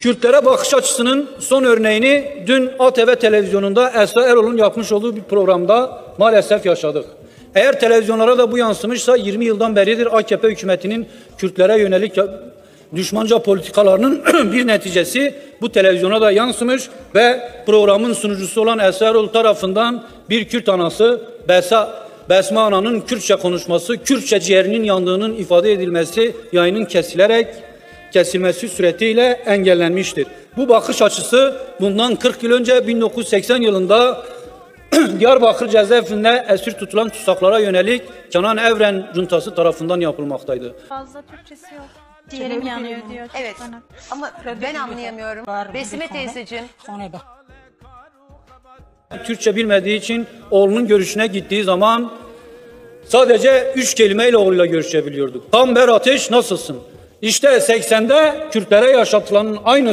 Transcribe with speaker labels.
Speaker 1: Kürtlere bakış açısının son örneğini dün ATV televizyonunda Esra Erol'un yapmış olduğu bir programda maalesef yaşadık. Eğer televizyonlara da bu yansımışsa 20 yıldan beridir AKP hükümetinin Kürtlere yönelik düşmanca politikalarının bir neticesi bu televizyona da yansımış ve programın sunucusu olan Esra Erol tarafından bir Kürt anası Besma Ana'nın Kürtçe konuşması, Kürtçe ciğerinin yandığının ifade edilmesi yayının kesilmesi suretiyle engellenmiştir. Bu bakış açısı bundan 40 yıl önce 1980 yılında Diyarbakır cezaevinde esir tutulan tutsaklara yönelik Kenan Evren Cuntası tarafından yapılmaktaydı.
Speaker 2: Fazla Türkçesi yok. Ciğerim yanıyor diyor.
Speaker 3: Evet ama ben anlayamıyorum. Besime teyzeciğim.
Speaker 1: Türkçe bilmediği için oğlunun görüşüne gittiği zaman sadece 3 kelimeyle oğluyla görüşebiliyorduk. Kamber Ateş nasılsın? İşte 80'de Kürtlere yaşatılanın aynı